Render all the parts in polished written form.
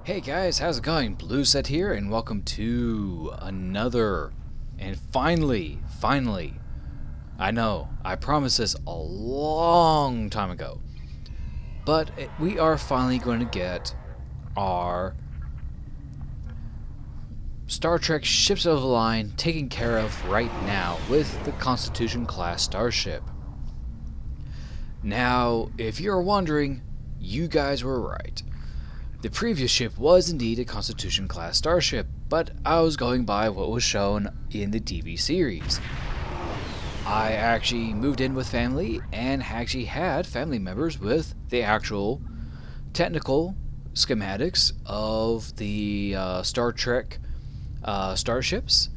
Hey guys, how's it going? Blueset here, and welcome to another, and finally, I know, I promised this a long time ago, but we are finally going to get our Star Trek Ships of the Line taken care of right now with the Constitution class starship. Now, if you're wondering, you guys were right. The previous ship was indeed a Constitution-class starship, but I was going by what was shown in the TV series. I actually moved in with family and actually had family members with the actual technical schematics of the Star Trek starships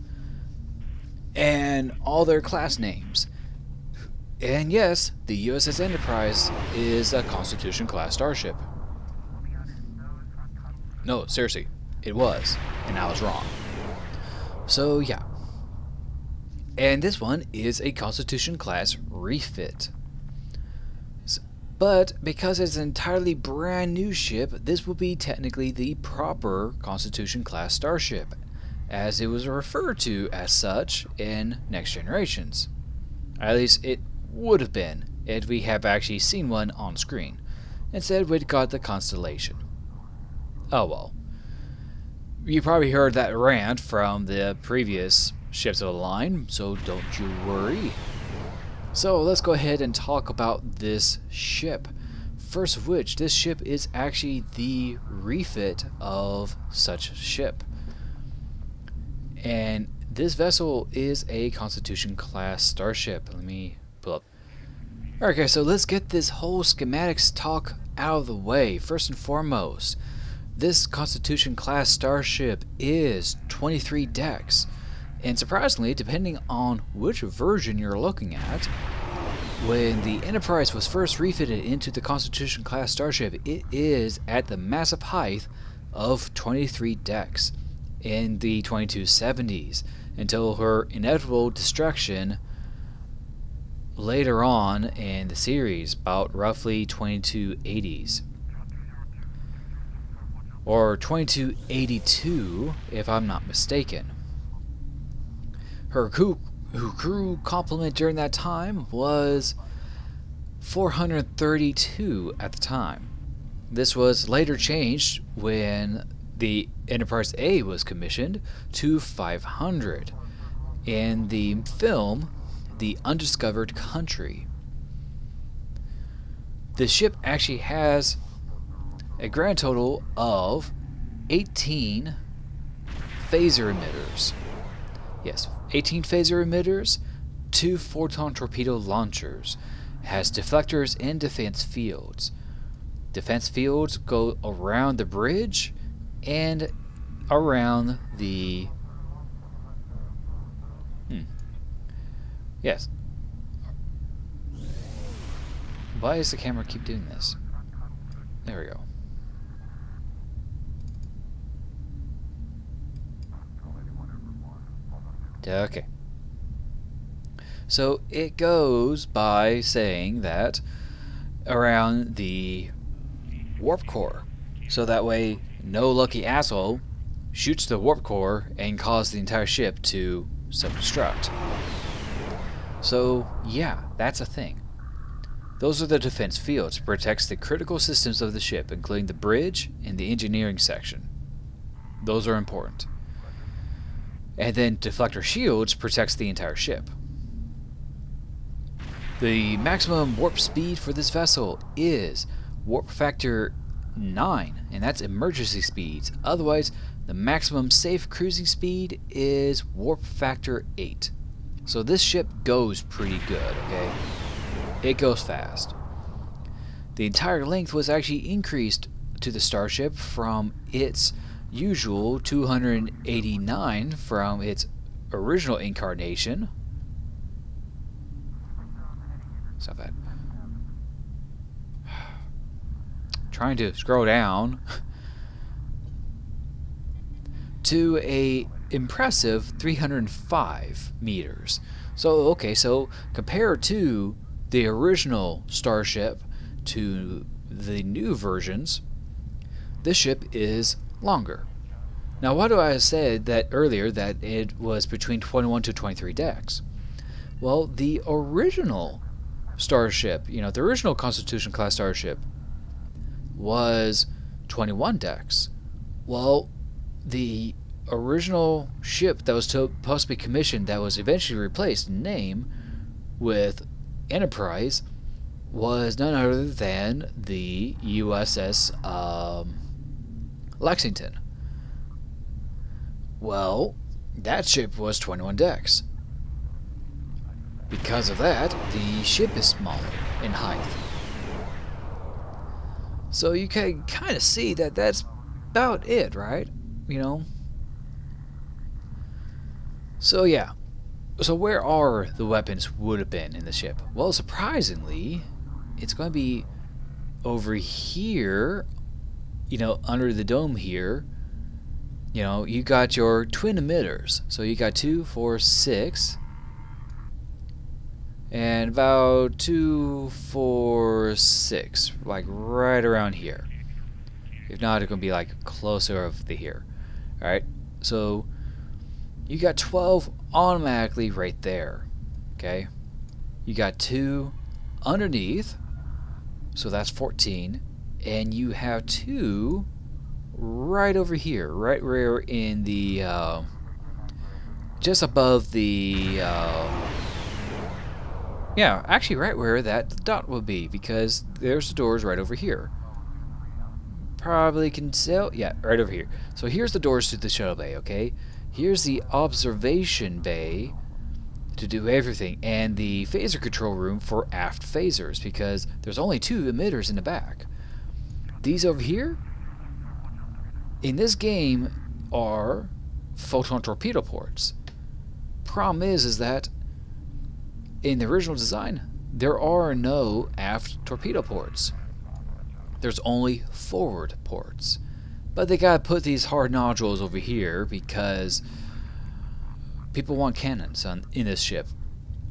and all their class names. And yes, the USS Enterprise is a Constitution-class starship. No, seriously, it was, and I was wrong. So yeah. And this one is a Constitution class refit. But because it's an entirely brand new ship, this will be technically the proper Constitution class starship, as it was referred to as such in Next Generations. At least it would have been if we have actually seen one on screen. Instead, we'd got the Constellation. Oh well. You probably heard that rant from the previous Ships of the Line, so don't you worry. So let's go ahead and talk about this ship. First of which, this ship is actually the refit of such ship. And this vessel is a Constitution class starship. Let me pull up. Okay, so let's get this whole schematics talk out of the way. First and foremost, this Constitution class starship is 23 decks, and surprisingly, depending on which version you're looking at, when the Enterprise was first refitted into the Constitution class starship, it is at the massive height of 23 decks in the 2270s until her inevitable destruction later on in the series, about roughly 2280s. Or 2282, if I'm not mistaken. Her crew complement during that time was 432 at the time. This was later changed when the Enterprise A was commissioned to 500 in the film The Undiscovered Country. The ship actually has a grand total of 18 phaser emitters. Yes, 18 phaser emitters, 2 photon torpedo launchers, has deflectors and defense fields. Defense fields go around the bridge and around the... Yes. Why does the camera keep doing this? There we go. Okay. So it goes by saying that around the warp core, so that way no lucky asshole shoots the warp core and causes the entire ship to self-destruct. So yeah, that's a thing. Those are the defense fields. Protects the critical systems of the ship, including the bridge and the engineering section. Those are important. And then deflector shields protects the entire ship. The maximum warp speed for this vessel is warp factor 9, and that's emergency speeds. Otherwise, the maximum safe cruising speed is warp factor 8. So this ship goes pretty good, okay? It goes fast. The entire length was actually increased to the starship from its usual 289 from its original incarnation. Stop that. Trying to scroll down to a impressive 305 meters. So okay, so compared to the original starship to the new versions, this ship is longer. Now, why do I say that earlier that it was between 21 to 23 decks? Well, the original starship, the original Constitution class starship was 21 decks. Well, the original ship that was supposed to be commissioned that was eventually replaced in name with Enterprise was none other than the USS Lexington. Well, that ship was 21 decks. Because of that, the ship is smaller in height. So you can kind of see that that's about it, right? So yeah. So where are the weapons would have been in the ship? Well, surprisingly, it's going to be over here, under the dome here. You got your twin emitters. So you got 2, 4, 6. And about 2, 4, 6. Like right around here. If not, it's going to be like closer over to here. Alright, so you got 12 automatically right there. Okay? You got 2 underneath. So that's 14. And you have 2 right over here. Right where in the... just above the... yeah, actually right where that dot will be. Because there's the doors right over here. Probably can tell. Yeah, right over here. So here's the doors to the shuttle bay, okay? Here's the observation bay to do everything, and the phaser control room for aft phasers, because there's only 2 emitters in the back. These over here, in this game, are photon torpedo ports. Problem is that in the original design, there are no aft torpedo ports. There's only forward ports. But they gotta put these hard nodules over here because people want cannons in this ship.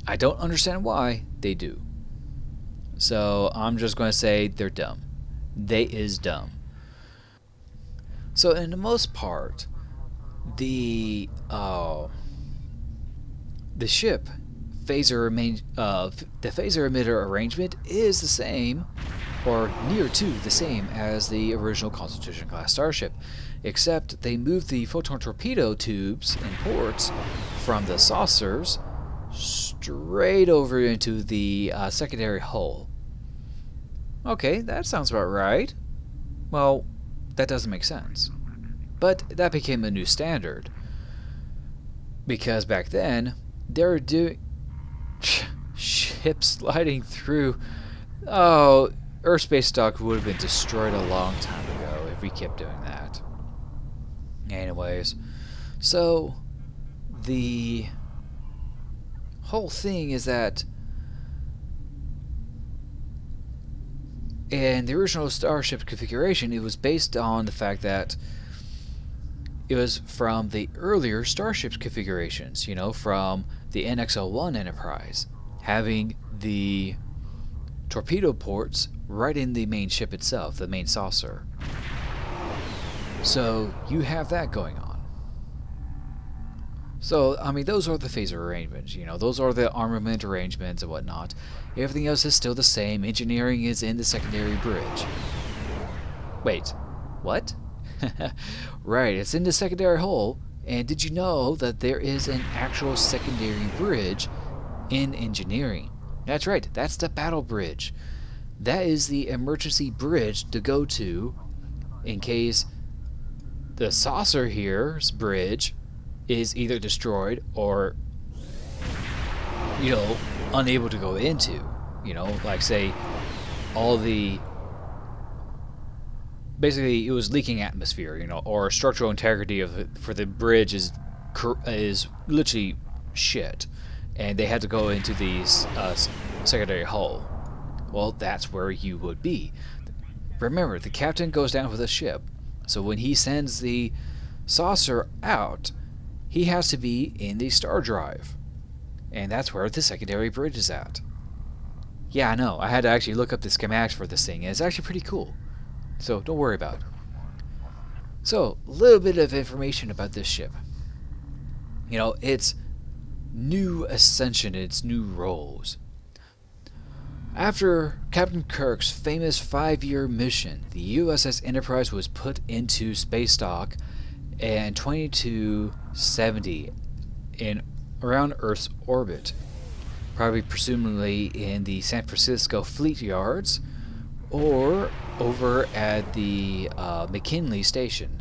I don't understand why they do. So I'm just going to say they're dumb. They is dumb. So in the most part, the ship phaser the phaser emitter arrangement is the same, or near to the same, as the original Constitution class starship, except they moved the photon torpedo tubes and ports from the saucers straight over into the secondary hull. Okay, that sounds about right. Well, that doesn't make sense. But that became a new standard, because back then they were doing ships sliding through. Oh, Earth space stock would have been destroyed a long time ago if we kept doing that. Anyways, so the whole thing is that in the original Starship configuration, it was based on the fact that it was from the earlier Starship configurations, from the NX-01 Enterprise, having the torpedo ports right in the main ship itself, the main saucer. So you have that going on. So, I mean, those are the phaser arrangements, those are the armament arrangements and whatnot. Everything else is still the same. Engineering is in the secondary bridge. Wait, what? Right, it's in the secondary hull. And did you know that there is an actual secondary bridge in engineering? That's right, that's the battle bridge. That is the emergency bridge to go to in case the saucer here's bridge is either destroyed or, unable to go into. Like say, all the... Basically, it was leaking atmosphere, or structural integrity for the bridge is literally shit, and they had to go into the secondary hull. Well, that's where you would be. Remember, the captain goes down with the ship, so when he sends the saucer out, he has to be in the star drive, and that's where the secondary bridge is at. Yeah, I know. I had to actually look up the schematics for this thing, and it's actually pretty cool. So don't worry about it. So, a little bit of information about this ship. You know, its new ascension, its new roles. After Captain Kirk's famous 5-year mission, the USS Enterprise was put into space dock in 2270 in around Earth's orbit, probably presumably in the San Francisco Fleet Yards or over at the McKinley Station.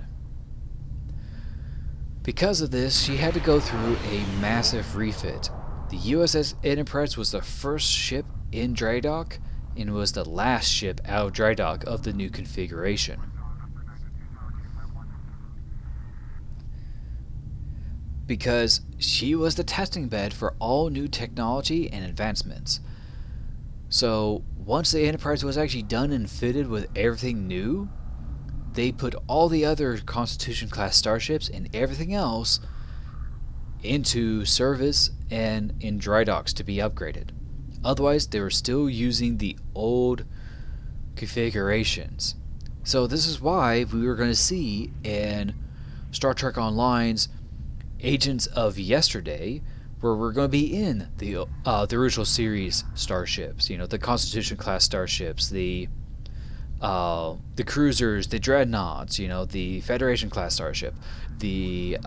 Because of this, she had to go through a massive refit. The USS Enterprise was the first ship in dry dock and was the last ship out of dry dock of the new configuration. Because she was the testing bed for all new technology and advancements. So once the Enterprise was actually done and fitted with everything new, they put all the other Constitution class starships and everything else into service and in dry docks to be upgraded. Otherwise, they were still using the old configurations. So this is why we were going to see in Star Trek Online's Agents of Yesterday, where we're going to be in the original series starships. You know, the Constitution class starships, the cruisers, the dreadnoughts. You know, the Federation class starship, the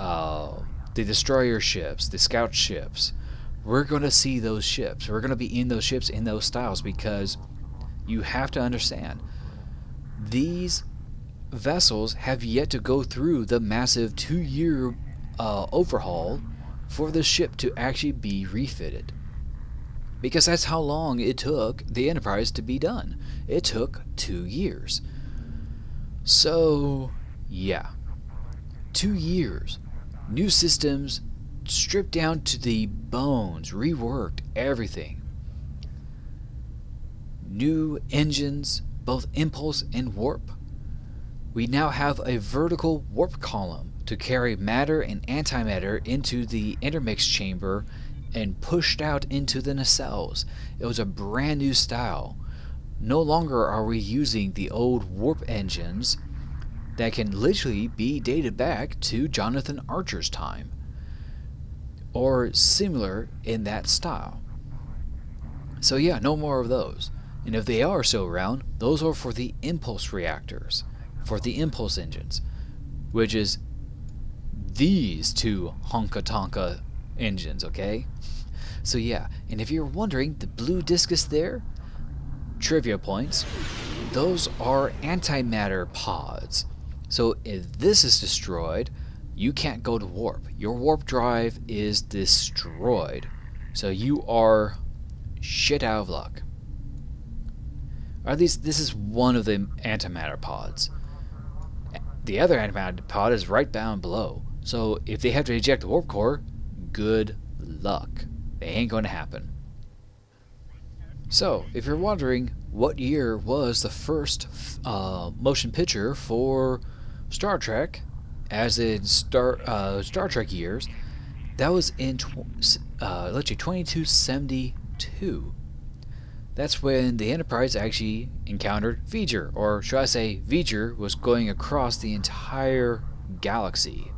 destroyer ships, the scout ships. We're going to see those ships. We're going to be in those ships in those styles, because you have to understand, these vessels have yet to go through the massive 2-year overhaul for the ship to actually be refitted. Because that's how long it took the Enterprise to be done. It took 2 years. So, yeah. 2 years. New systems, stripped down to the bones, reworked, everything. New engines, both impulse and warp. We now have a vertical warp column to carry matter and antimatter into the intermix chamber and pushed out into the nacelles. It was a brand new style. No longer are we using the old warp engines that can literally be dated back to Jonathan Archer's time, or similar in that style. So yeah, no more of those. And if they are still around, those are for the impulse reactors, for the impulse engines, which is these two honka-tonka engines, okay? So yeah, and if you're wondering, the blue discus there, trivia points, those are antimatter pods. So if this is destroyed, you can't go to warp. Your warp drive is destroyed. So you are shit out of luck. Or at least this is one of the antimatter pods. The other antimatter pod is right down below. So if they have to eject the warp core, good luck. It ain't going to happen. So, if you're wondering what year was the first motion picture for Star Trek, as in Star Trek years, that was in 2272. That's when the Enterprise actually encountered V'ger, or should I say V'ger was going across the entire galaxy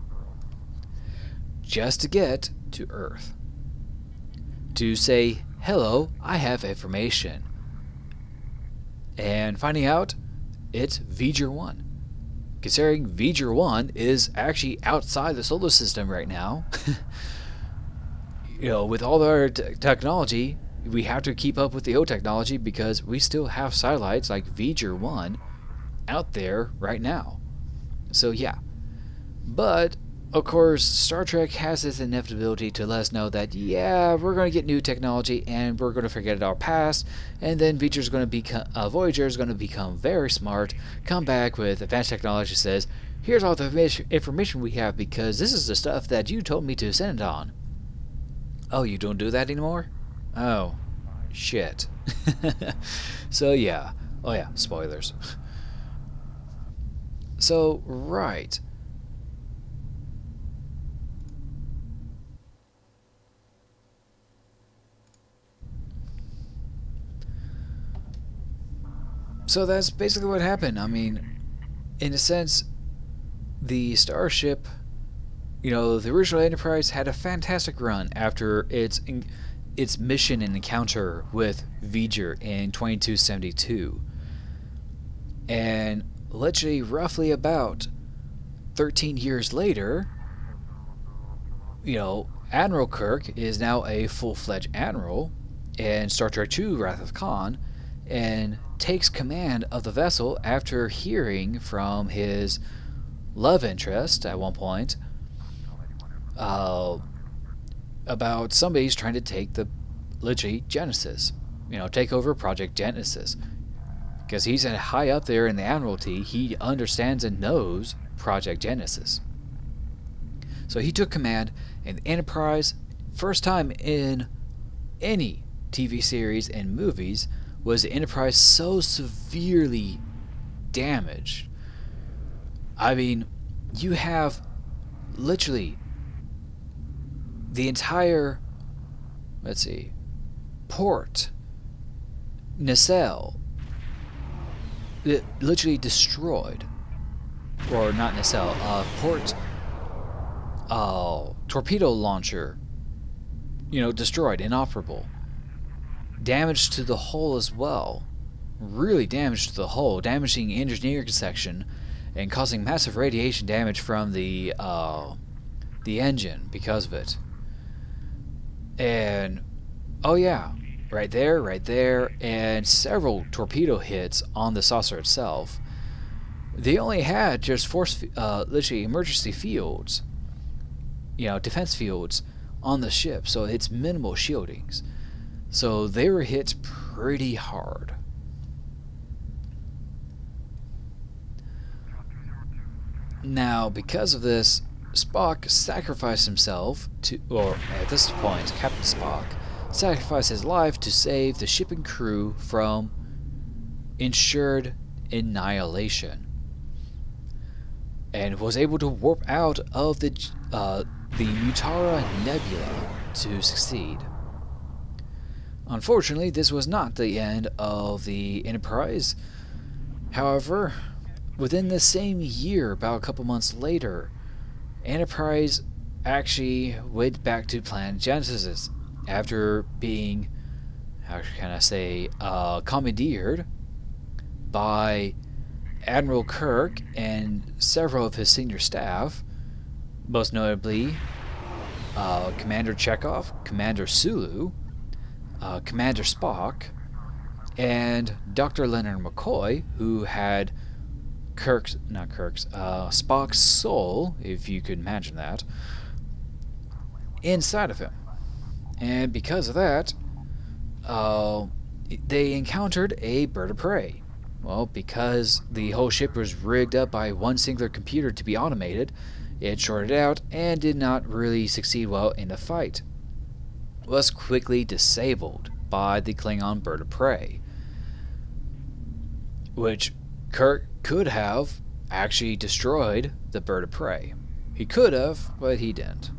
just to get to Earth. To say, hello, I have information. And finding out, it's V'ger 1. Considering V'ger 1 is actually outside the solar system right now. You know, with all our technology, we have to keep up with the old technology because we still have satellites like V'ger 1 out there right now. So yeah. But of course, Star Trek has this inevitability to let us know that, yeah, we're going to get new technology and we're going to forget our past, and then Voyager is going to become very smart, come back with advanced technology, says, here's all the information we have because this is the stuff that you told me to send on. Oh, you don't do that anymore? Oh, shit. So yeah. Oh yeah, spoilers. So, right. So that's basically what happened. I mean, in a sense, the Starship, the original Enterprise had a fantastic run after its mission and encounter with V'ger in 2272. And literally roughly about 13 years later, Admiral Kirk is now a full-fledged admiral in Star Trek II Wrath of Khan, and takes command of the vessel after hearing from his love interest at one point about somebody's trying to take the literally Genesis, take over Project Genesis. Because he's high up there in the Admiralty, he understands and knows Project Genesis. So he took command, and the Enterprise, first time in any TV series and movies, was the Enterprise so severely damaged. I mean, you have literally the entire, port, nacelle, literally destroyed. Or not nacelle, port, torpedo launcher, destroyed, inoperable. Damage to the hull as well. Really damage to the hull, damaging the engineering section and causing massive radiation damage from the engine because of it. And oh yeah, right there, and several torpedo hits on the saucer itself. They only had just literally emergency fields, defense fields on the ship, so it's minimal shieldings. So they were hit pretty hard. Now, because of this, Spock sacrificed himself or at this point, Captain Spock sacrificed his life to save the ship and crew from ensured annihilation, and was able to warp out of the Mutara Nebula to succeed. Unfortunately, this was not the end of the Enterprise. However, within the same year, about a couple months later, Enterprise actually went back to Planet Genesis after being, how can I say, commandeered by Admiral Kirk and several of his senior staff, most notably Commander Chekhov, Commander Sulu, Commander Spock, and Dr. Leonard McCoy, who had Spock's soul, if you could imagine that, inside of him. And because of that, they encountered a bird of prey. Well, because the whole ship was rigged up by one singular computer to be automated, it shorted out and did not really succeed well in the fight. Was quickly disabled by the Klingon bird of prey, which Kirk could have actually destroyed the bird of prey. He could have, but he didn't.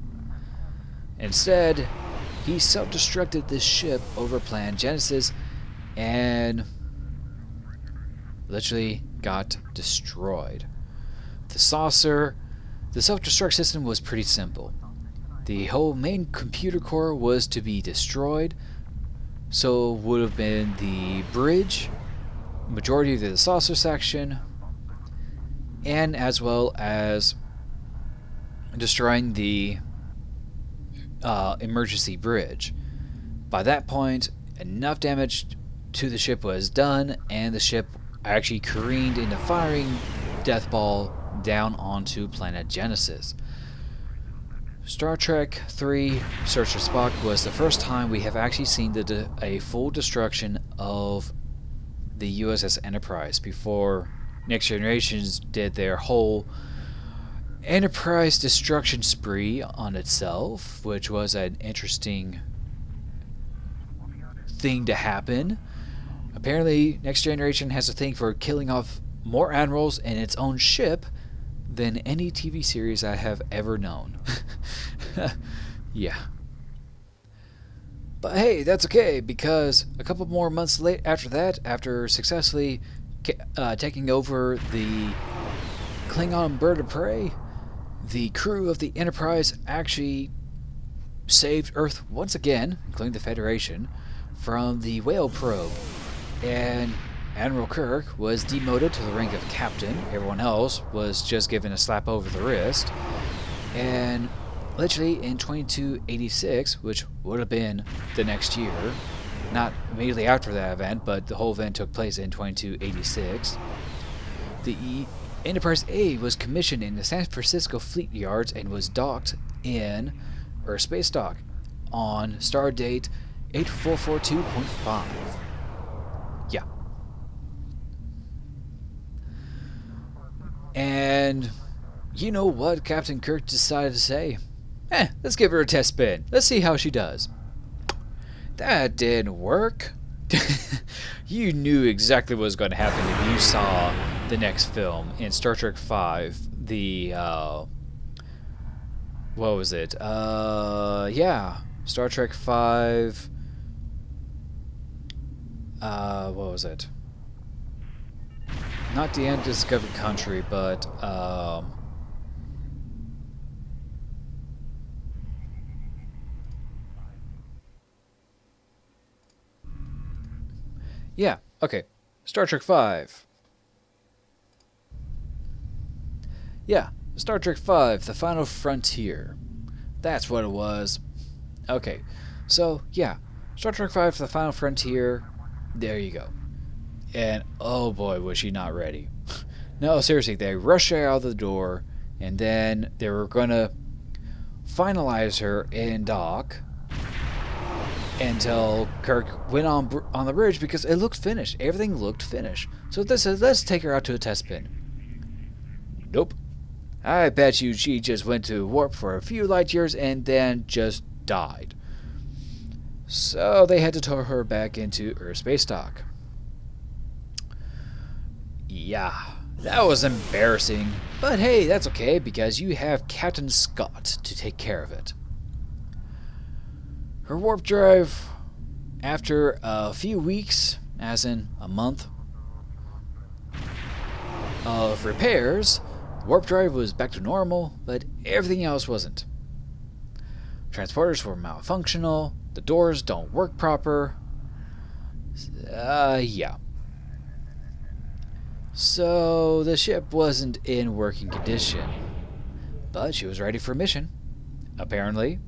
Instead, he self-destructed this ship over Planet Genesis and literally got destroyed. The saucer, the self-destruct system was pretty simple. The whole main computer core was to be destroyed, so would have been the bridge, majority of the saucer section, and as well as destroying the emergency bridge. By that point, enough damage to the ship was done, and the ship actually careened into firing death ball down onto Planet Genesis. Star Trek III Search for Spock was the first time we have actually seen a full destruction of the USS Enterprise before Next Generations did their whole Enterprise destruction spree on itself, which was an interesting thing to happen. Apparently, Next Generation has a thing for killing off more admirals in its own ship than any TV series I have ever known. Yeah. But hey, that's okay, because a couple more months after that, after successfully taking over the Klingon bird of prey, the crew of the Enterprise actually saved Earth once again, including the Federation, from the whale probe. And Admiral Kirk was demoted to the rank of captain. Everyone else was just given a slap over the wrist. And literally in 2286, which would have been the next year, not immediately after that event, but the whole event took place in 2286, the Enterprise A was commissioned in the San Francisco Fleet Yards and was docked in Earth Space Dock on star date 8442.5. Yeah. And you know what Captain Kirk decided to say? Let's give her a test spin. Let's see how she does. That didn't work. You knew exactly what was going to happen if you saw the next film in Star Trek V. The, what was it? Yeah. Star Trek V. What was it? Not the Undiscovered Country, but, yeah, okay. Star Trek V. Yeah, Star Trek V, The Final Frontier. That's what it was. Okay, so, yeah. Star Trek V, The Final Frontier. There you go. And, oh boy, was she not ready. No, seriously, they rushed her out the door, and then they were going to finalize her in dock until Kirk went on the bridge because it looked finished. Everything looked finished. So this is, let's take her out to a test spin. Nope. I bet you she just went to warp for a few light years and then just died. So they had to tow her back into Earth Space Dock. Yeah, that was embarrassing. But hey, that's okay because you have Captain Scott to take care of it. Her warp drive, after a few weeks, as in a month, of repairs, warp drive was back to normal, but everything else wasn't. Transporters were malfunctional, the doors don't work proper. Yeah. So the ship wasn't in working condition, but she was ready for mission, apparently.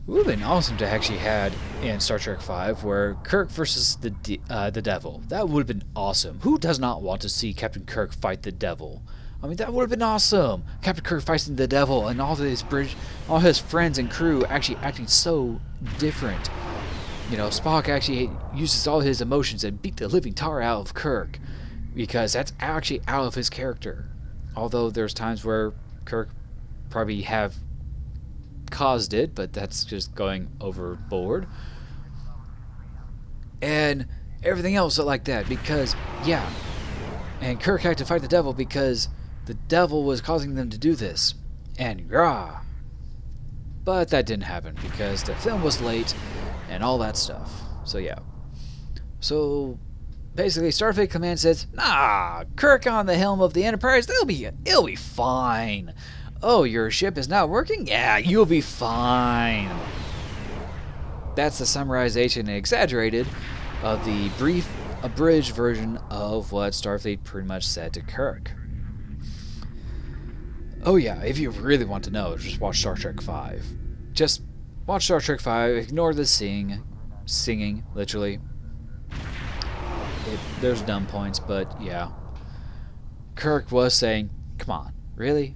It would have been awesome to actually had in Star Trek V where Kirk versus the Devil. That would have been awesome. Who does not want to see Captain Kirk fight the Devil? I mean, that would have been awesome. Captain Kirk fighting the Devil and all his friends and crew actually acting so different. You know, Spock actually uses all his emotions and beat the living tar out of Kirk because that's actually out of his character. Although there's times where Kirk probably have caused it, but that's just going overboard. And everything else like that because, yeah. And Kirk had to fight the Devil because the Devil was causing them to do this. And rah. But that didn't happen because the film was late and all that stuff. So yeah. So basically Starfleet Command says, nah, Kirk on the helm of the Enterprise, it'll be fine. Oh, your ship is not working? Yeah, you'll be fine. That's the summarization and exaggerated of the brief, abridged version of what Starfleet pretty much said to Kirk. Oh yeah, if you really want to know, just watch Star Trek V. Just watch Star Trek V, ignore the singing, literally. There's dumb points, but yeah. Kirk was saying, come on, really?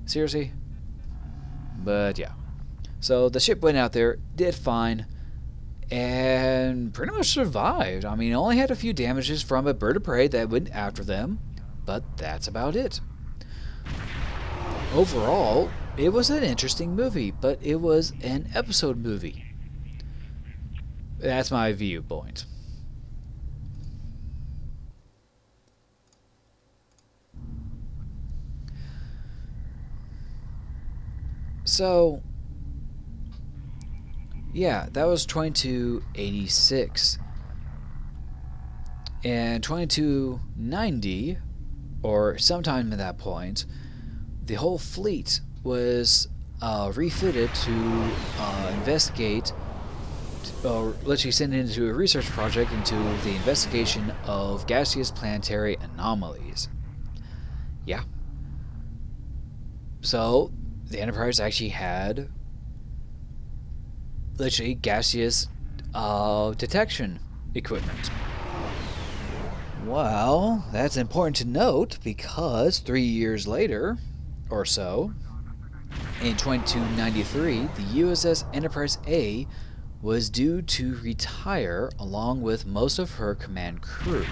Seriously? But yeah. So the ship went out there, did fine, and pretty much survived. I mean, it only had a few damages from a bird of prey that went after them, but that's about it. Overall, it was an interesting movie, but it was an episode movie. That's my viewpoint. So, yeah, that was 2286. And 2290 or sometime at that point, the whole fleet was refitted to investigate, or literally sent into a research project into the investigation of gaseous planetary anomalies. Yeah. So, the Enterprise actually had literally gaseous detection equipment. Well, that's important to note because 3 years later, or so, in 2293, the USS Enterprise A was due to retire along with most of her command crew.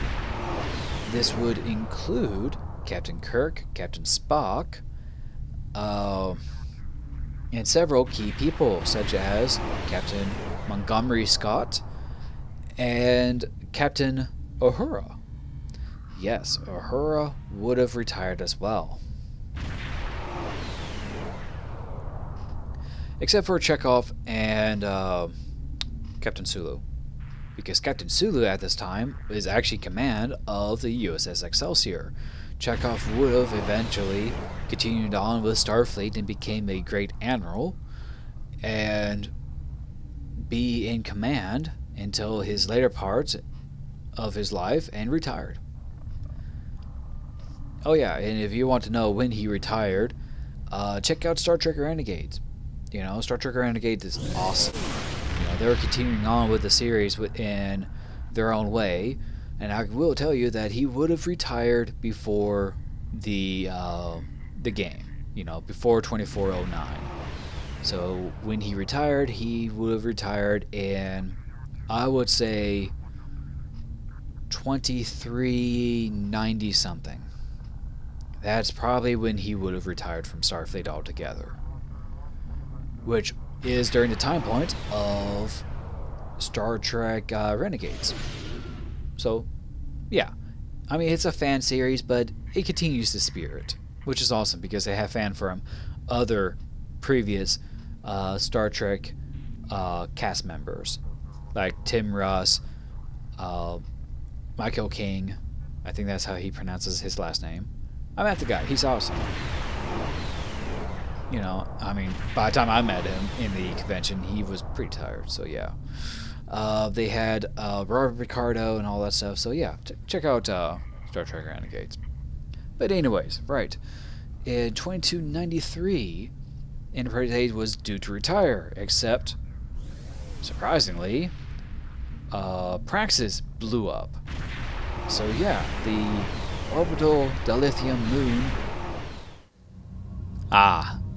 This would include Captain Kirk, Captain Spock, and several key people such as Captain Montgomery Scott and Captain Uhura. Yes, Uhura would have retired as well. Except for Chekhov and Captain Sulu. Because Captain Sulu at this time is actually command of the USS Excelsior. Chekhov would have eventually continued on with Starfleet and became a great admiral and be in command until his later parts of his life and retired. Oh yeah, and if you want to know when he retired, check out Star Trek Renegades. You know, Star Trek Renegades is awesome. You know, they're continuing on with the series in their own way, and I will tell you that he would have retired before the game. You know, before 2409. So when he retired, he would have retired in, I would say, 2390 something. That's probably when he would have retired from Starfleet altogether. Which is during the time point of Star Trek Renegades. So, yeah. I mean, it's a fan series, but it continues the spirit, which is awesome because they have fans from other previous Star Trek cast members, like Tim Russ, Michael King. I think that's how he pronounces his last name. I met the guy. He's awesome. You know, I mean, by the time I met him in the convention, he was pretty tired, so yeah. They had Robert Picardo and all that stuff, so yeah, check out Star Trek Renegades. But anyways, right. In 2293, Enterprise A was due to retire, except, surprisingly, Praxis blew up. So yeah, the orbital dilithium moon...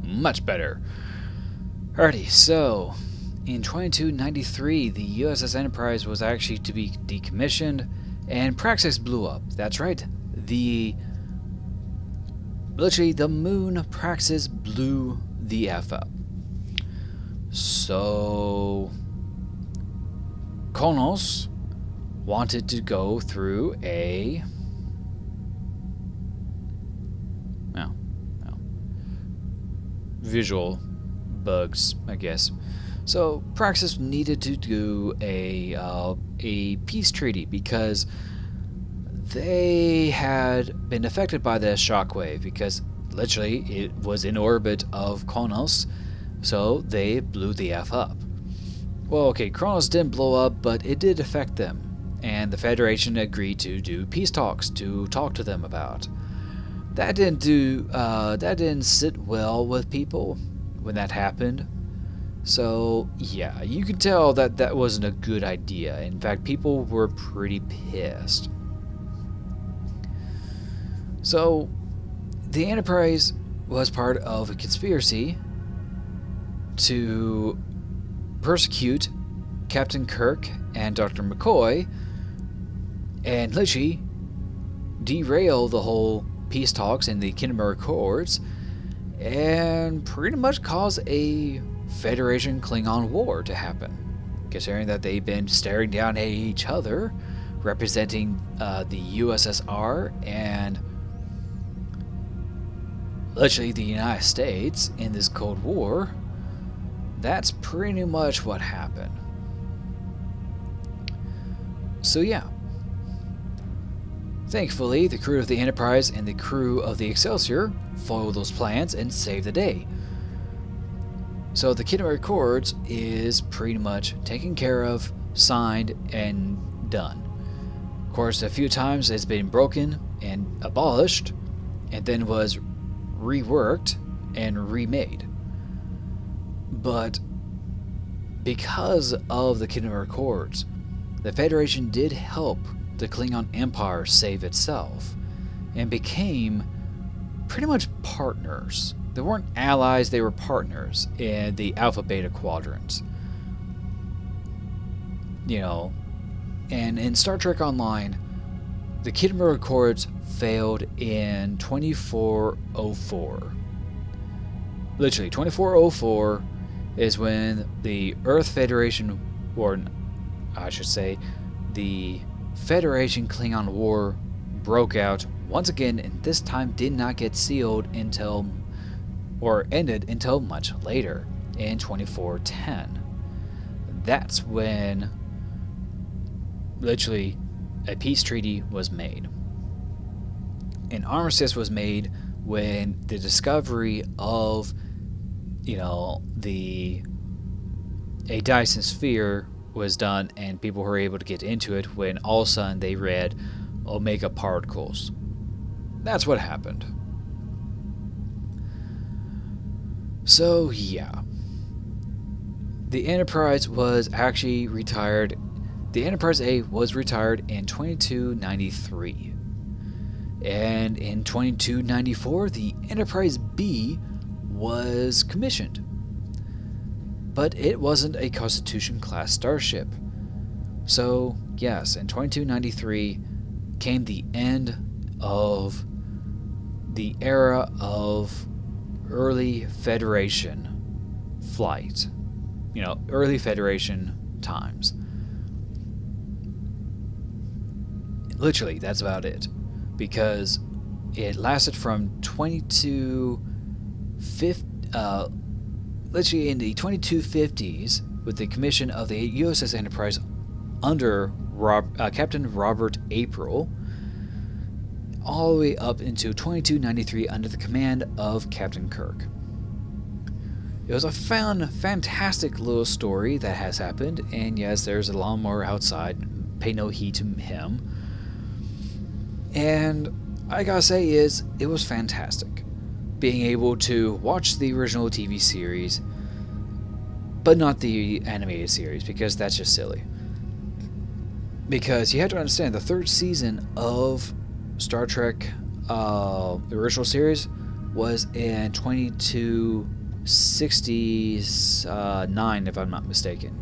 much better. Alrighty, so in 2293, the USS Enterprise was actually to be decommissioned, and Praxis blew up. That's right. Literally, the moon Praxis blew the F up. So Kronos wanted to go through a visual bugs, I guess. So Praxis needed to do a peace treaty because they had been affected by the shockwave because literally it was in orbit of Kronos, so they blew the F up. Well, okay, Kronos didn't blow up, but it did affect them, and the Federation agreed to do peace talks to talk to them about. That didn't sit well with people when that happened. So yeah, you could tell that that wasn't a good idea. In fact, people were pretty pissed. So the Enterprise was part of a conspiracy to persecute Captain Kirk and Dr. McCoy and literally derail the whole peace talks and the Kinberg Accords and pretty much cause a Federation Klingon war to happen, considering that they've been staring down at each other, representing the USSR and literally the United States in this Cold War. That's pretty much what happened. So yeah, Thankfully, the crew of the Enterprise and the crew of the Excelsior foiled those plans and saved the day. So the Kingdom Accords is pretty much taken care of, signed, and done. Of course, a few times it's been broken and abolished, and then was reworked and remade. But because of the Kingdom Accords, the Federation did help the Klingon Empire save itself, and became pretty much partners. They weren't allies, they were partners in the Alpha Beta quadrants. You know, and in Star Trek Online, the Kingdom Accords failed in 2404. Literally, 2404 is when the Earth Federation, or I should say, the Federation Klingon War broke out once again, and this time did not get sealed until, or ended until much later, in 2410. That's when, literally, a peace treaty was made. An armistice was made when the discovery of, you know, a Dyson sphere was done, and people were able to get into it when all of a sudden they read Omega particles. That's what happened. So yeah, the Enterprise was actually retired. The Enterprise A was retired in 2293, and in 2294 the Enterprise B was commissioned. But it wasn't a Constitution-class starship. So, yes, in 2293 came the end of the era of early Federation flight. You know, early Federation times. Literally, that's about it. Because it lasted from 2250... literally in the 2250s, with the commission of the USS Enterprise under Captain Robert April, all the way up into 2293 under the command of Captain Kirk. It was a fantastic little story that has happened, and yes, there's a lawnmower outside. Pay no heed to him. And I gotta say it was fantastic. Being able to watch the original TV series, but not the animated series, because that's just silly. Because you have to understand, the third season of Star Trek, the original series, was in 2269, if I'm not mistaken.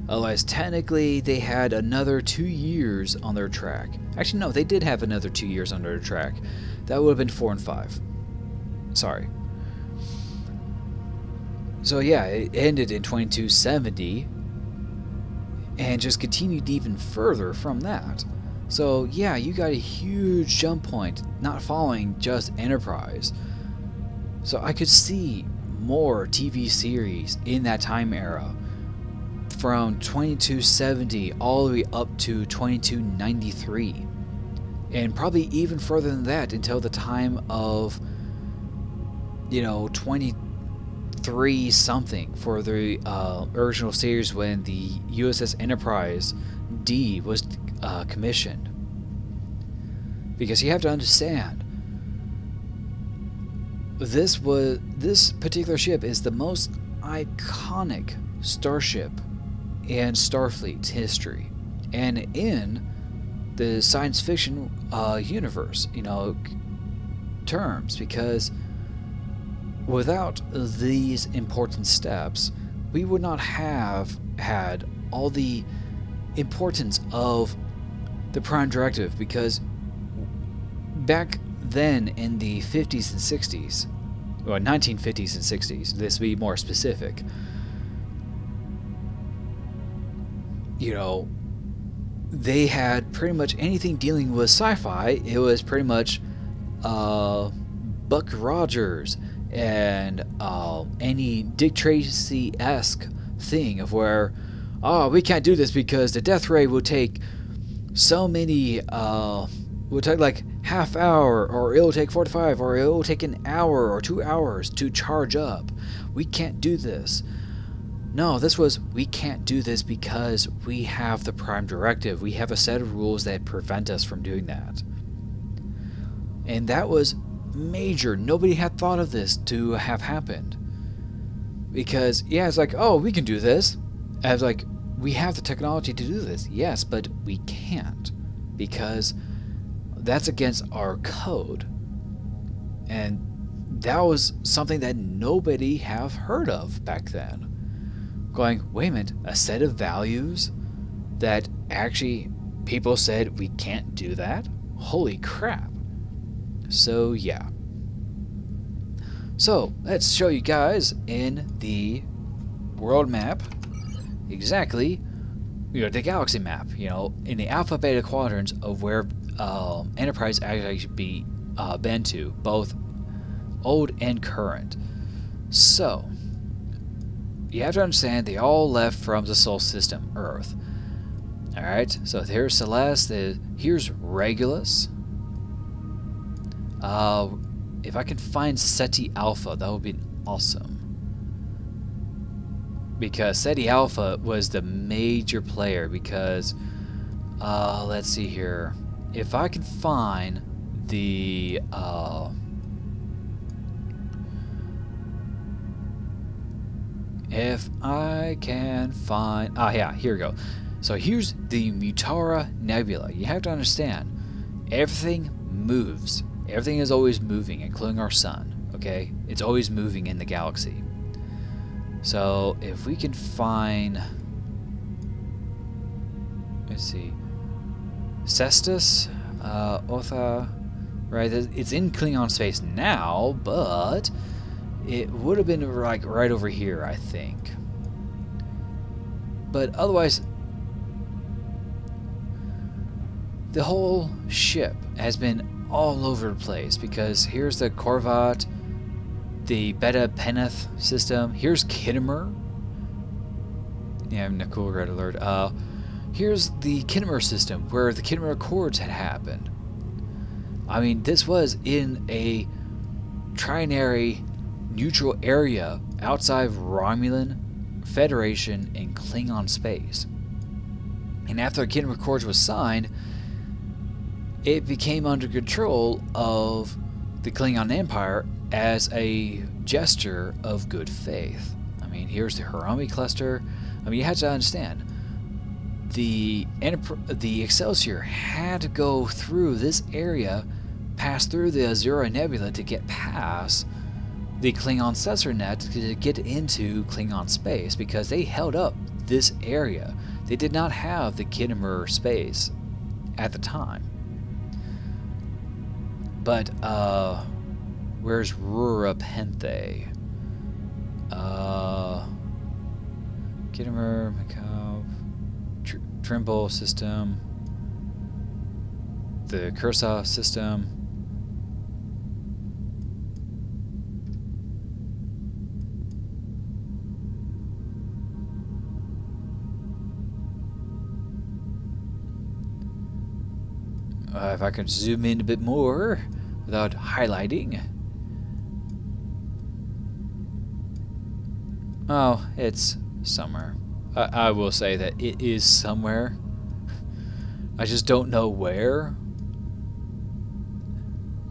Otherwise, technically, they had another 2 years on their track. Actually, no, they did have another 2 years on their track. That would have been 4 and 5. Sorry. So yeah, it ended in 2270, and just continued even further from that. So yeah, you got a huge jump point, not following just Enterprise. So I could see more TV series in that time era, from 2270 all the way up to 2293. And probably even further than that until the time of, you know, 23 something for the original series, when the USS Enterprise D was commissioned. Because you have to understand, this particular ship is the most iconic starship in Starfleet's history, and in the science fiction universe, you know, terms, because without these important steps, we would not have had all the importance of the Prime Directive, because back then in the 50s and 60s, or 1950s and 60s, this to be more specific, you know, they had pretty much anything dealing with sci-fi. It was pretty much Buck Rogers and any Dick Tracy-esque thing of where, oh, we can't do this because the death ray will take so many will take like half hour, or it'll take 45, or it'll take an hour or 2 hours to charge up. We can't do this. No, this was, we can't do this because we have the Prime Directive. We have a set of rules that prevent us from doing that. And that was major. Nobody had thought of this to have happened. Because, yeah, it's like, oh, we can do this. And it's like, we have the technology to do this. Yes, but we can't. Because that's against our code. And that was something that nobody have heard of back then. Going, wait a minute, a set of values that actually people said we can't do that? Holy crap. So yeah. So let's show you guys in the world map exactly, the galaxy map, in the alpha beta quadrants of where Enterprise actually should be been to, both old and current. So you have to understand they all left from the solar system, Earth. Alright, so here's Celeste, here's Regulus. If I can find SETI Alpha, that would be awesome. Because SETI Alpha was the major player, because, let's see here. If I can find the, if I can find... yeah, here we go. So here's the Mutara Nebula. You have to understand, everything moves. Everything is always moving, including our sun, okay? It's always moving in the galaxy. So if we can find... Let's see. Cestus, Otha... Right, it's in Klingon space now, but... it would have been like right over here, I think. But otherwise, the whole ship has been all over the place, because here's the Corvat, the Beta Peneth system. Here's Kittimer. Yeah, Nicole Red Alert. Here's the Kittimer system, where the Kittimer Accords had happened. I mean, this was in a trinary neutral area outside of Romulan, Federation, and Klingon space. And after the Kittimer Accords was signed, it became under control of the Klingon Empire as a gesture of good faith. I mean, here's the Hiromi cluster. I mean, you have to understand, the Excelsior had to go through this area, pass through the Azura Nebula to get past the Klingon sensor net to get into Klingon space, because they held up this area. They did not have the Kittimer space at the time. But, where's Rura Penthe? Kittimer, Macau, Trimble system, the Cursa system. If I could zoom in a bit more without highlighting. Oh, it's somewhere. I will say that it is somewhere. I just don't know where.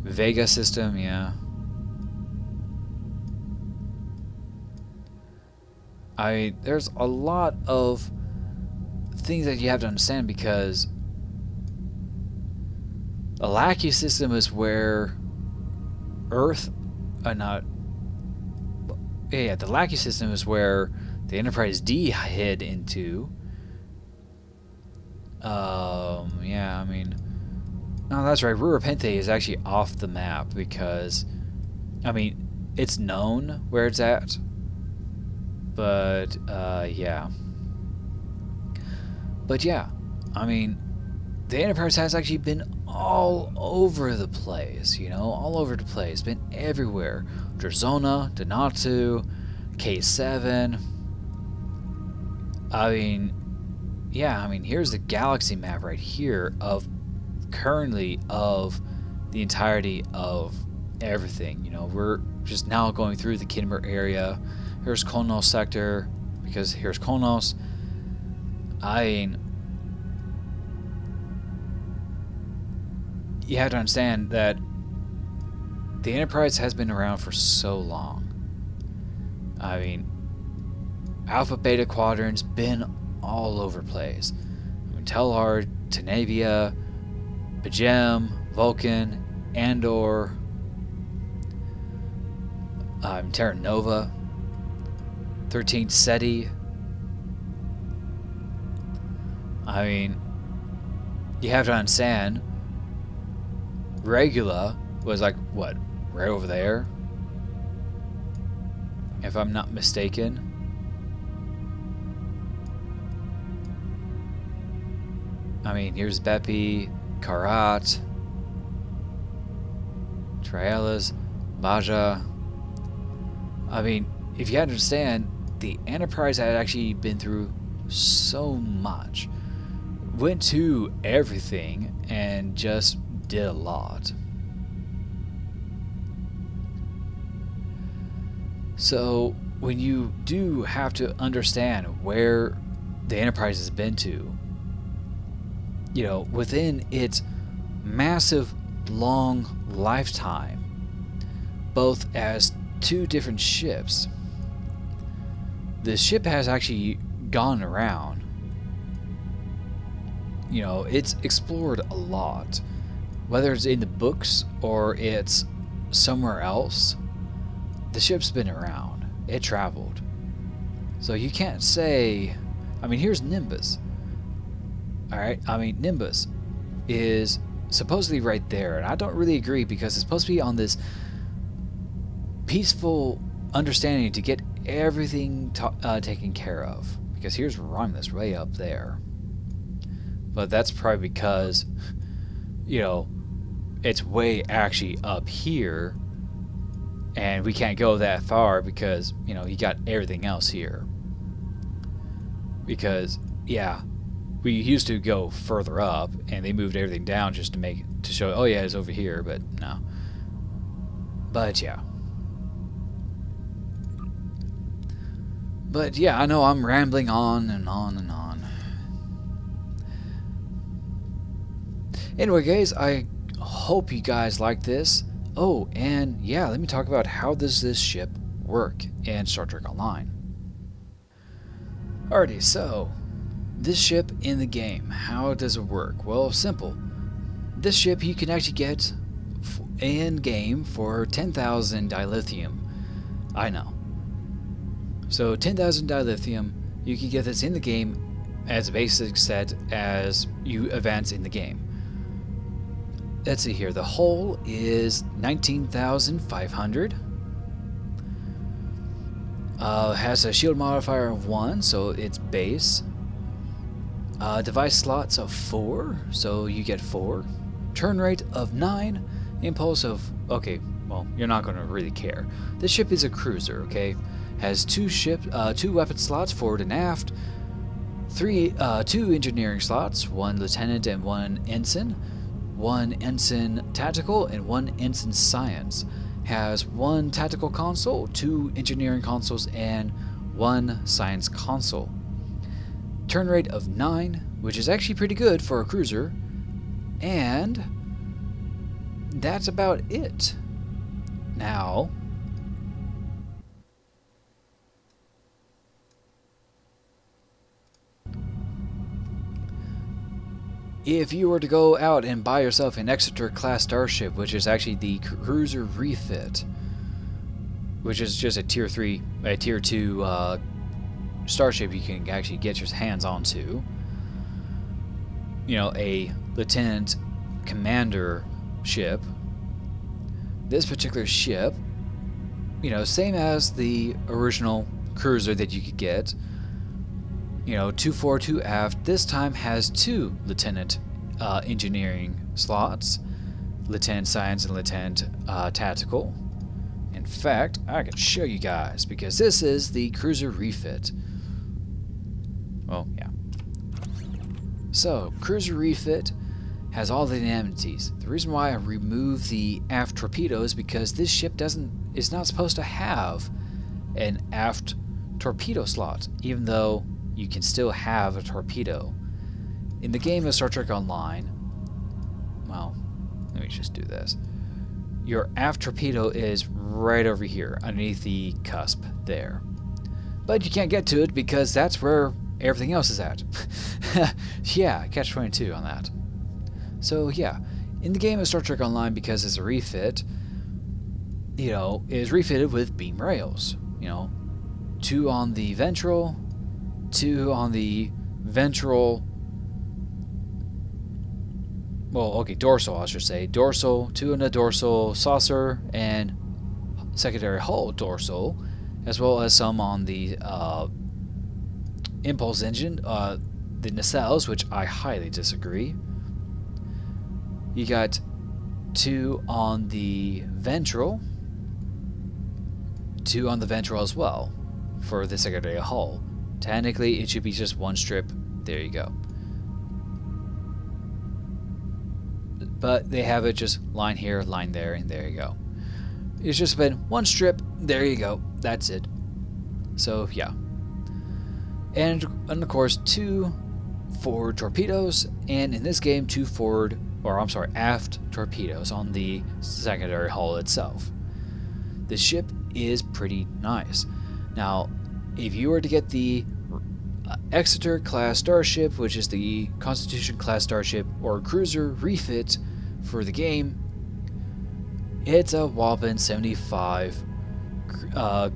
Vega system, yeah. There's a lot of things that you have to understand, because the Lackey system is where Earth, the Lackey system is where the Enterprise D hid into. Yeah, I mean, no, that's right. Rura Penthe is actually off the map, because, I mean, it's known where it's at, but yeah. But yeah, I mean, the Enterprise has actually been all over the place, all over the place, been everywhere. Drazona, Donatu, K7. I mean, yeah, I mean, here's the galaxy map right here of currently of the entirety of everything. You know, we're just now going through the Kidmer area. Here's Kolnos sector, because here's Kolnos. I mean, you have to understand that the Enterprise has been around for so long. I mean, Alpha Beta Quadrant's been all over the place. I mean, Telhar, Tenavia, Pajem, Vulcan, Andor, Terra Nova, 13th SETI. I mean, you have to understand, Regula was like, what, right over there? If I'm not mistaken. I mean, here's Bepi, Karat, Trialas, Baja. I mean, if you understand, the Enterprise had actually been through so much. Went to everything and just did a lot. So when you do have to understand where the Enterprise has been to, you know, within its massive long lifetime, both as two different ships, the ship has actually gone around. You know, it's explored a lot, whether it's in the books or it's somewhere else. The ship's been around. It traveled. So you can't say, I mean, here's Nimbus. Alright, I mean, Nimbus is supposedly right there, and I don't really agree because it's supposed to be on this peaceful understanding to get everything taken care of. Because here's Romulus way up there. But that's probably because, you know, it's way actually up here, and we can't go that far because, you know, you got everything else here. Because, yeah, we used to go further up, and they moved everything down just to show, oh yeah, it's over here, but no. But yeah. But yeah, I know I'm rambling on and on and on. Anyway, guys, I hope you guys like this. Oh, and yeah, let me talk about how does this ship work in Star Trek Online. Alrighty, so this ship in the game, how does it work? Well, simple. This ship you can actually get in game for 10,000 dilithium. I know. So 10,000 dilithium, you can get this in the game as a basic set as you advance in the game. Let's see here, the hull is 19,500. Has a shield modifier of 1, so it's base. Device slots of 4, so you get 4. Turn rate of 9. Impulse of, okay, well, you're not going to really care. This ship is a cruiser, okay? Has 2 weapon slots, forward and aft. 2 engineering slots, 1 lieutenant and 1 ensign. 1 ensign tactical and 1 ensign science. Has 1 tactical console, 2 engineering consoles, and 1 science console. Turn rate of 9, which is actually pretty good for a cruiser. And that's about it. Now, if you were to go out and buy yourself an Exeter class starship, which is actually the cruiser refit, which is just a tier 2 starship you can actually get your hands onto, you know, a lieutenant commander ship. This particular ship, you know, same as the original cruiser that you could get, you know, 2 forward, 2 aft, this time has 2 lieutenant engineering slots, lieutenant science and lieutenant tactical. In fact, I can show you guys because this is the cruiser refit. Well, yeah. So, cruiser refit has all the amenities. The reason why I removed the aft torpedo is because this ship is not supposed to have an aft torpedo slot, even though you can still have a torpedo. In the game of Star Trek Online, well, let me just do this. Your aft torpedo is right over here, underneath the cusp there. But you can't get to it because that's where everything else is at. Yeah, catch-22 on that. So yeah, in the game of Star Trek Online, because it's a refit, you know, it is refitted with beam rails. You know, 2 on the ventral, 2 on the ventral. Well, okay, dorsal, I should say. Dorsal, 2 on the dorsal saucer and secondary hull dorsal, as well as some on the impulse engine, the nacelles, which I highly disagree. You got 2 on the ventral, 2 on the ventral as well for the secondary hull. Technically, it should be just 1 strip. There you go. But they have it just line here, line there, and there you go. It's just been 1 strip. There you go. That's it. So yeah. And of course, 2 forward torpedoes, and in this game, 2 aft torpedoes on the secondary hull itself. The ship is pretty nice. Now, if you were to get the Exeter class starship, which is the Constitution class starship or cruiser refit for the game, it's a whopping 75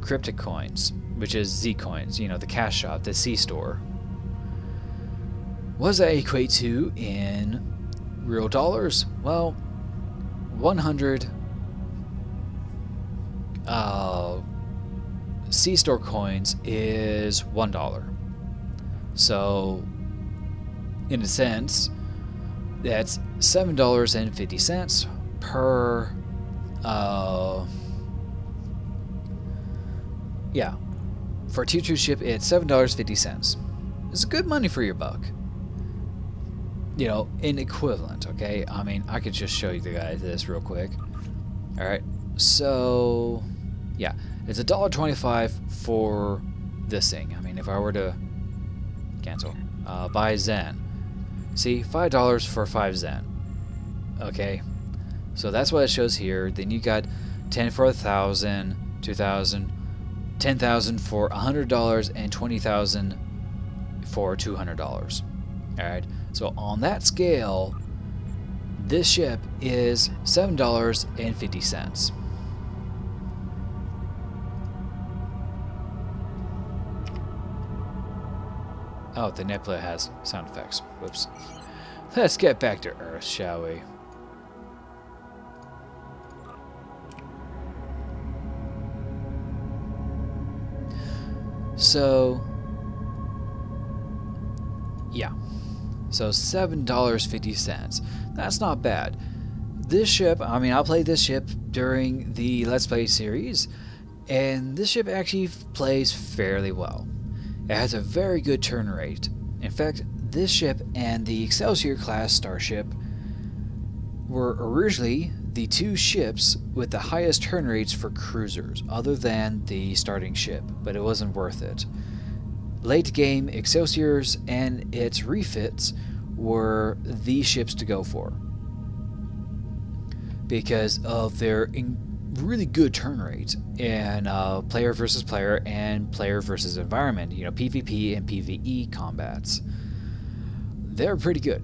cryptic coins, which is Z coins, you know, the cash shop, the C store. What does that equate to in real dollars? Well, 100 C store coins is $1. So, in a sense, that's $7.50 per. Yeah, for a Tier 2 ship, it's $7.50. It's good money for your buck. You know, in equivalent, okay? I mean, I could just show you the guys this real quick. Alright, so yeah, it's $1.25 for this thing. I mean, if I were to cancel, buy Zen. See, $5 for 5 Zen. Okay, so that's what it shows here. Then you got 10 for 1,000, 2,000, 10,000 for $100, and 20,000 for $200. Alright, so on that scale, this ship is $7.50. Oh, the Nebula has sound effects. Whoops. Let's get back to Earth, shall we? So, yeah. So $7.50. That's not bad. This ship, I mean, I played this ship during the Let's Play series, and this ship actually plays fairly well. It has a very good turn rate. In fact, this ship and the Excelsior class starship were originally the 2 ships with the highest turn rates for cruisers, other than the starting ship, but it wasn't worth it. Late game, Excelsiors and its refits were the ships to go for because of their really good turn rate in player versus player and player versus environment, you know, PvP and PvE combats. They're pretty good.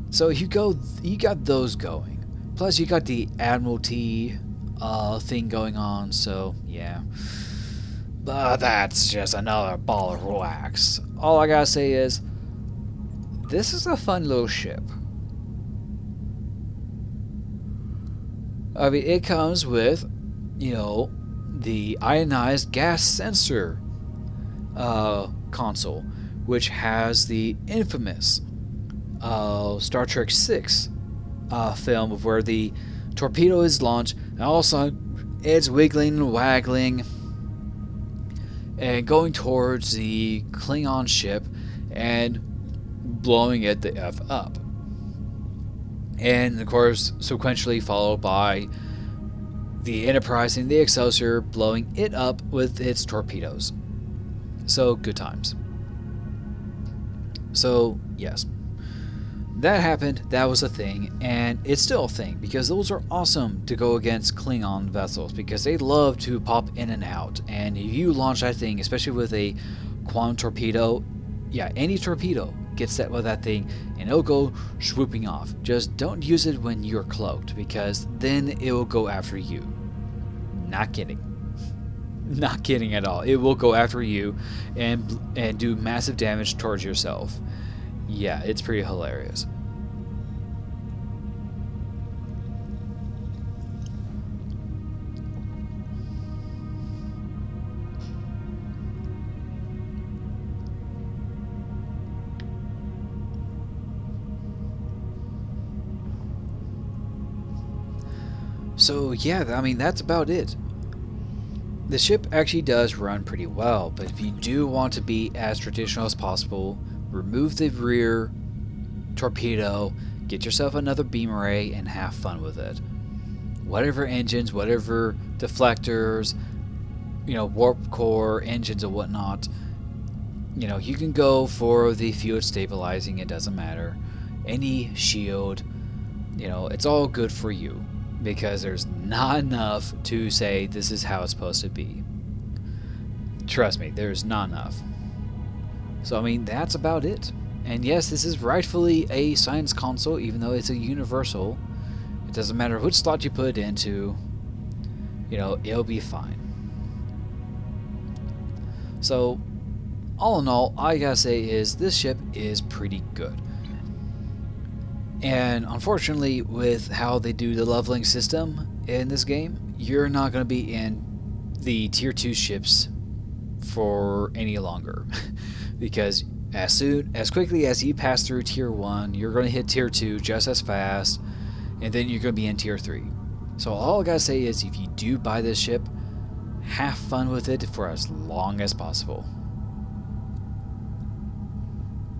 So you got those going. Plus you got the Admiralty thing going on, so yeah. But that's just another ball of wax. All I gotta say is, this is a fun little ship. I mean, it comes with, you know, the ionized gas sensor console, which has the infamous Star Trek VI film of where the torpedo is launched, and all of a sudden it's wiggling and waggling and going towards the Klingon ship, and blowing it the F up. And of course, sequentially followed by the Enterprise and the Excelsior blowing it up with its torpedoes. So, good times. So, yes. That happened, that was a thing, and it's still a thing, because those are awesome to go against Klingon vessels, because they love to pop in and out, and if you launch that thing, especially with a quantum torpedo, yeah, any torpedo gets set with that thing, and it'll go swooping off. Just don't use it when you're cloaked, because then it will go after you. Not kidding. Not kidding at all. It will go after you and do massive damage towards yourself. Yeah, it's pretty hilarious. So yeah, I mean, that's about it. The ship actually does run pretty well, but if you do want to be as traditional as possible, remove the rear torpedo, get yourself another beam array, and have fun with it. Whatever engines, whatever deflectors, you know, warp core engines and whatnot, you know, you can go for the field stabilizing, it doesn't matter. Any shield, you know, it's all good for you, because there's not enough to say this is how it's supposed to be. Trust me, there's not enough. So I mean, that's about it. And yes, this is rightfully a science console, even though it's a universal. It doesn't matter which slot you put it into, you know, it'll be fine. So all in all I gotta say is this ship is pretty good. And unfortunately, with how they do the leveling system in this game, you're not going to be in the tier 2 ships for any longer. Because as quickly as you pass through tier 1, you're going to hit tier 2 just as fast, and then you're going to be in tier 3. So all I gotta say is, if you do buy this ship, have fun with it for as long as possible.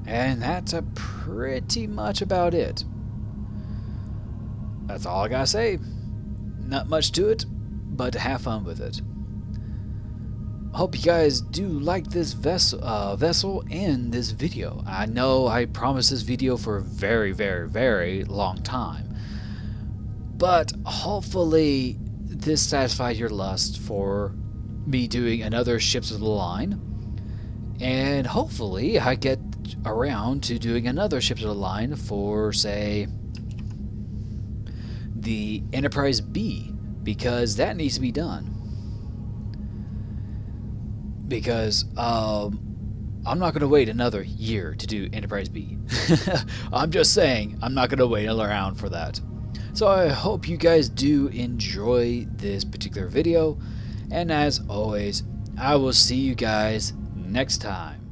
And that's pretty much about it. That's all I gotta say. Not much to it, but have fun with it. Hope you guys do like this vessel and this video. I know I promised this video for a very, very, very long time, but hopefully this satisfied your lust for me doing another Ships of the Line, and hopefully I get around to doing another Ships of the Line for, say, the Enterprise B, because that needs to be done. Because I'm not going to wait another year to do Enterprise B. I'm just saying, I'm not going to wait around for that. So I hope you guys do enjoy this particular video, and as always, I will see you guys next time.